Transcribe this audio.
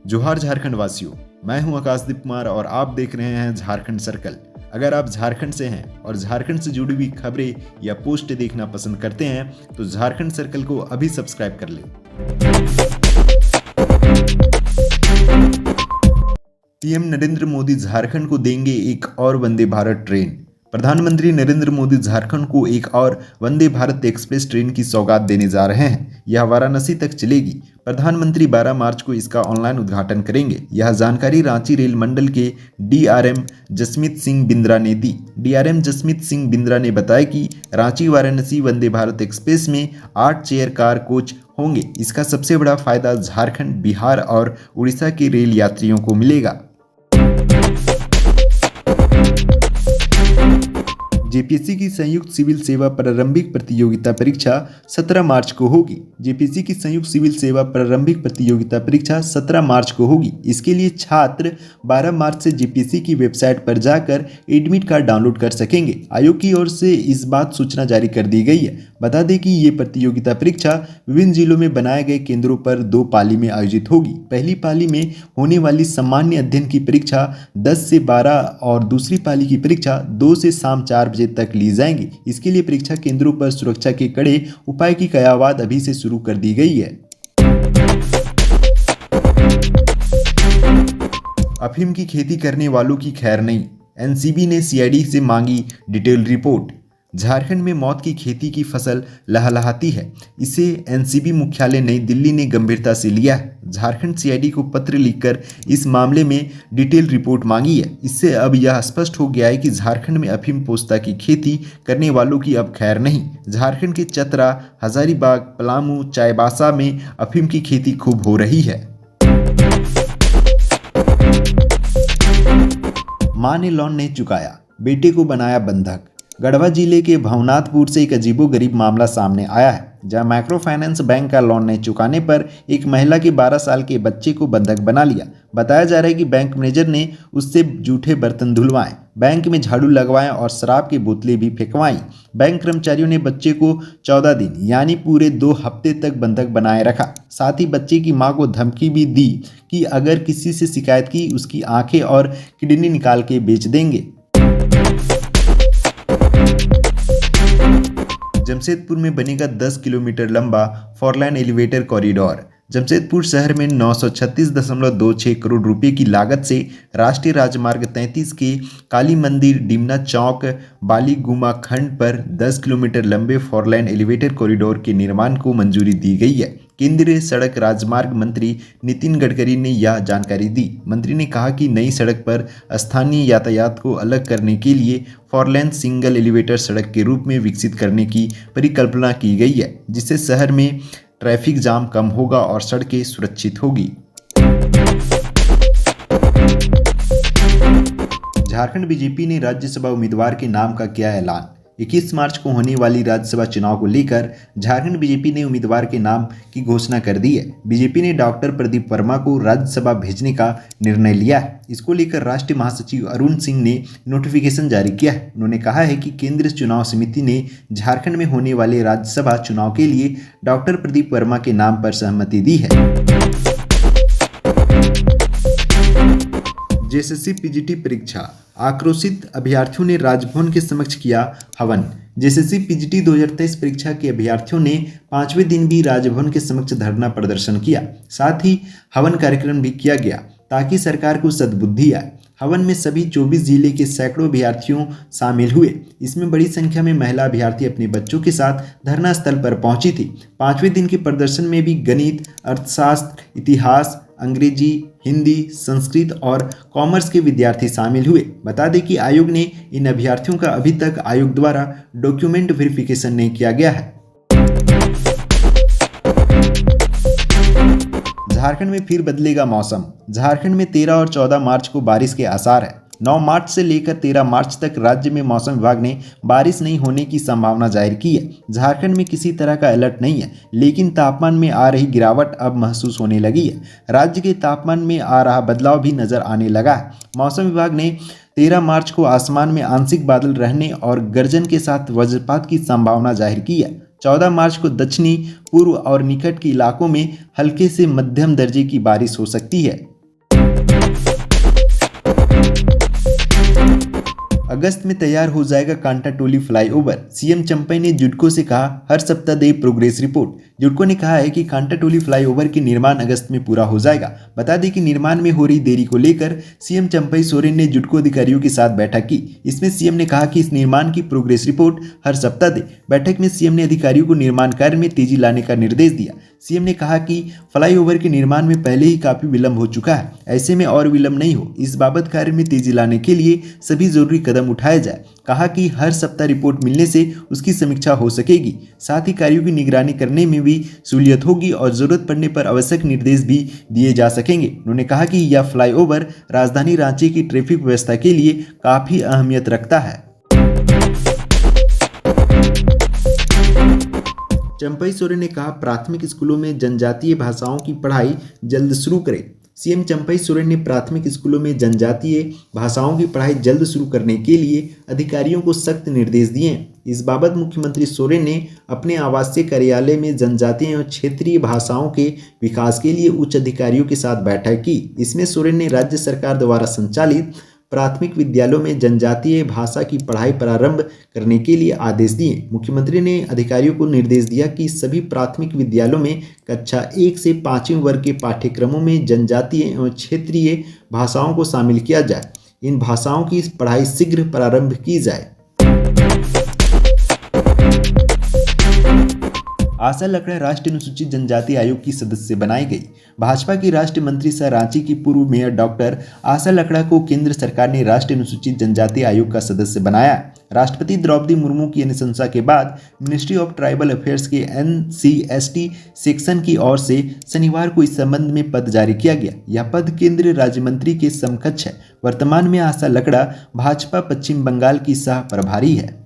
जोहार झारखंड वासियों, मैं हूं आकाशदीप कुमार और आप देख रहे हैं झारखंड सर्कल। अगर आप झारखंड से हैं और झारखंड से जुड़ी हुई खबरें या पोस्ट देखना पसंद करते हैं तो झारखंड सर्कल को अभी सब्सक्राइब कर लें। पीएम नरेंद्र मोदी झारखंड को देंगे एक और वंदे भारत ट्रेन। प्रधानमंत्री नरेंद्र मोदी झारखंड को एक और वंदे भारत एक्सप्रेस ट्रेन की सौगात देने जा रहे हैं। यह वाराणसी तक चलेगी। प्रधानमंत्री 12 मार्च को इसका ऑनलाइन उद्घाटन करेंगे। यह जानकारी रांची रेल मंडल के डीआरएम जसमीत सिंह बिंद्रा ने दी। डीआरएम जसमीत सिंह बिंद्रा ने बताया कि रांची वाराणसी वंदे भारत एक्सप्रेस में 8 चेयर कार कोच होंगे। इसका सबसे बड़ा फायदा झारखंड, बिहार और उड़ीसा के रेल यात्रियों को मिलेगा। जेपीएससी की संयुक्त सिविल सेवा प्रारंभिक प्रतियोगिता परीक्षा 17 मार्च को होगी। जेपीएससी की संयुक्त सिविल सेवा प्रारंभिक प्रतियोगिता परीक्षा 17 मार्च को होगी। इसके लिए छात्र 12 मार्च से जेपीएससी की वेबसाइट पर जाकर एडमिट कार्ड डाउनलोड कर सकेंगे। आयोग की ओर से इस बात सूचना जारी कर दी गई है। बता दें कि ये प्रतियोगिता परीक्षा विभिन्न जिलों में बनाए गए केंद्रों पर 2 पाली में आयोजित होगी। पहली पाली में होने वाली सामान्य अध्ययन की परीक्षा 10 से 12 और दूसरी पाली की परीक्षा 2 से शाम 4 बजे तक ली जाएंगी। इसके लिए परीक्षा केंद्रों पर सुरक्षा के कड़े उपाय की कयावाद अभी से शुरू कर दी गई है। अफीम की खेती करने वालों की खैर नहीं, एनसीबी ने सीआईडी से मांगी डिटेल रिपोर्ट। झारखंड में मौत की खेती की फसल लहलहाती है। इसे एनसीबी मुख्यालय नई दिल्ली ने गंभीरता से लिया है। झारखंड सीआईडी को पत्र लिखकर इस मामले में डिटेल रिपोर्ट मांगी है। इससे अब यह स्पष्ट हो गया है कि झारखंड में अफीम पोस्ता की खेती करने वालों की अब खैर नहीं। झारखंड के चतरा, हजारीबाग, पलामू, चाईबासा में अफीम की खेती खूब हो रही है। मां ने लोन नहीं चुकाया, बेटे को बनाया बंधक। गढ़वा जिले के भवनाथपुर से एक अजीबोगरीब मामला सामने आया है, जहां माइक्रो फाइनेंस बैंक का लोन नहीं चुकाने पर एक महिला के 12 साल के बच्चे को बंधक बना लिया। बताया जा रहा है कि बैंक मैनेजर ने उससे जूठे बर्तन धुलवाए, बैंक में झाड़ू लगवाए और शराब की बोतलें भी फेंकवाई। बैंक कर्मचारियों ने बच्चे को 14 दिन यानी पूरे 2 हफ्ते तक बंधक बनाए रखा। साथ ही बच्चे की मां को धमकी भी दी कि अगर किसी से शिकायत की उसकी आंखें और किडनी निकाल के बेच देंगे। जमशेदपुर में बनेगा 10 किलोमीटर लंबा 4-लाइन एलिवेटर कॉरिडोर। जमशेदपुर शहर में 936.26 करोड़ रुपए की लागत से राष्ट्रीय राजमार्ग 33 के काली मंदिर डिमना चौक बालीगुमा खंड पर 10 किलोमीटर लंबे 4-लाइन एलिवेटर कॉरिडोर के निर्माण को मंजूरी दी गई है। केंद्रीय सड़क राजमार्ग मंत्री नितिन गडकरी ने यह जानकारी दी। मंत्री ने कहा कि नई सड़क पर स्थानीय यातायात को अलग करने के लिए 4-लाइन सिंगल एलिवेटर सड़क के रूप में विकसित करने की परिकल्पना की गई है, जिससे शहर में ट्रैफिक जाम कम होगा और सड़कें सुरक्षित होगी। झारखंड बीजेपी ने राज्यसभा उम्मीदवार के नाम का किया ऐलान। 21 मार्च को होने वाली राज्यसभा चुनाव को लेकर झारखंड बीजेपी ने उम्मीदवार के नाम की घोषणा कर दी है। बीजेपी ने डॉक्टर प्रदीप वर्मा को राज्यसभा भेजने का निर्णय लिया है। इसको लेकर राष्ट्रीय महासचिव अरुण सिंह ने नोटिफिकेशन जारी किया है। उन्होंने कहा है कि केंद्रीय चुनाव समिति ने झारखंड में होने वाले राज्यसभा चुनाव के लिए डॉक्टर प्रदीप वर्मा के नाम पर सहमति दी है। जेएसएससी पीजीटी परीक्षा, आक्रोशित अभ्यर्थियों ने राजभवन के समक्ष किया हवन। जेएसएससी पीजीटी 2023 परीक्षा के अभ्यर्थियों ने 5वें दिन भी राजभवन के समक्ष धरना प्रदर्शन किया। साथ ही हवन कार्यक्रम भी किया गया ताकि सरकार को सद्बुद्धि आए। हवन में सभी 24 जिले के सैकड़ों अभ्यर्थियों शामिल हुए। इसमें बड़ी संख्या में महिला अभ्यर्थी अपने बच्चों के साथ धरना स्थल पर पहुंची थी। 5वें दिन के प्रदर्शन में भी गणित, अर्थशास्त्र, इतिहास, अंग्रेजी, हिंदी, संस्कृत और कॉमर्स के विद्यार्थी शामिल हुए। बता दें कि आयोग ने इन अभ्यर्थियों का अभी तक आयोग द्वारा डॉक्यूमेंट वेरिफिकेशन नहीं किया गया है। झारखंड में फिर बदलेगा मौसम। झारखंड में 13 और 14 मार्च को बारिश के आसार है। 9 मार्च से लेकर 13 मार्च तक राज्य में मौसम विभाग ने बारिश नहीं होने की संभावना जाहिर की है। झारखंड में किसी तरह का अलर्ट नहीं है, लेकिन तापमान में आ रही गिरावट अब महसूस होने लगी है। राज्य के तापमान में आ रहा बदलाव भी नजर आने लगा है। मौसम विभाग ने 13 मार्च को आसमान में आंशिक बादल रहने और गर्जन के साथ वज्रपात की संभावना जाहिर की है। 14 मार्च को दक्षिणी, पूर्व और निकट के इलाकों में हल्के से मध्यम दर्जे की बारिश हो सकती है। अगस्त में तैयार हो जाएगा कांटा टोली फ्लाईओवर। सीएम चंपई ने जुडको से कहा हर सप्ताह दे प्रोग्रेस रिपोर्ट। जुडको ने कहा है कि कांटा टोली फ्लाईओवर की निर्माण अगस्त में पूरा हो जाएगा। बता दें कि निर्माण में हो रही देरी को लेकर सीएम चंपई सोरेन ने जुडको अधिकारियों के साथ बैठक की। इसमें सीएम ने कहा कि इस निर्माण की प्रोग्रेस रिपोर्ट हर सप्ताह दे। बैठक में सीएम ने अधिकारियों को निर्माण कार्य में तेजी लाने का निर्देश दिया। सीएम ने कहा कि फ्लाईओवर के निर्माण में पहले ही काफी विलंब हो चुका है, ऐसे में और विलंब नहीं हो, इस बाबत कार्य में तेजी लाने के लिए सभी जरूरी कदम उठाए जाए। कहा कि हर सप्ताह रिपोर्ट मिलने से उसकी समीक्षा हो सकेगी, साथ ही कार्यों की निगरानी करने में भी सहूलियत होगी और जरूरत पड़ने पर आवश्यक निर्देश भी दिए जा सकेंगे। उन्होंने कहा कि यह फ्लाईओवर राजधानी रांची की ट्रैफिक व्यवस्था के लिए काफी अहमियत रखता है। चंपई सोरेन ने कहा प्राथमिक स्कूलों में जनजातीय भाषाओं की पढ़ाई जल्द शुरू करें। सीएम चंपई सोरेन ने प्राथमिक स्कूलों में जनजातीय भाषाओं की पढ़ाई जल्द शुरू करने के लिए अधिकारियों को सख्त निर्देश दिए हैं। इस बाबत मुख्यमंत्री सोरेन ने अपने आवासीय कार्यालय में जनजातीय एवं क्षेत्रीय भाषाओं के विकास के लिए उच्च अधिकारियों के साथ बैठक की। इसमें सोरेन ने राज्य सरकार द्वारा संचालित प्राथमिक विद्यालयों में जनजातीय भाषा की पढ़ाई प्रारंभ करने के लिए आदेश दिए। मुख्यमंत्री ने अधिकारियों को निर्देश दिया कि सभी प्राथमिक विद्यालयों में कक्षा 1 से 5वीं वर्ग के पाठ्यक्रमों में जनजातीय एवं क्षेत्रीय भाषाओं को शामिल किया जाए। इन भाषाओं की पढ़ाई शीघ्र प्रारंभ की जाए। आशा लकड़ा राष्ट्रीय अनुसूचित जनजाति आयोग की सदस्य बनाई गई। भाजपा की राष्ट्रीय मंत्री सह रांची की पूर्व मेयर डॉक्टर आशा लकड़ा को केंद्र सरकार ने राष्ट्रीय अनुसूचित जनजाति आयोग का सदस्य बनाया। राष्ट्रपति द्रौपदी मुर्मू की अनुशंसा के बाद मिनिस्ट्री ऑफ ट्राइबल अफेयर्स के NCST सेक्शन की ओर से शनिवार को इस संबंध में पद जारी किया गया। यह पद केंद्रीय राज्य मंत्री के समकक्ष है। वर्तमान में आशा लकड़ा भाजपा पश्चिम बंगाल की सह प्रभारी है।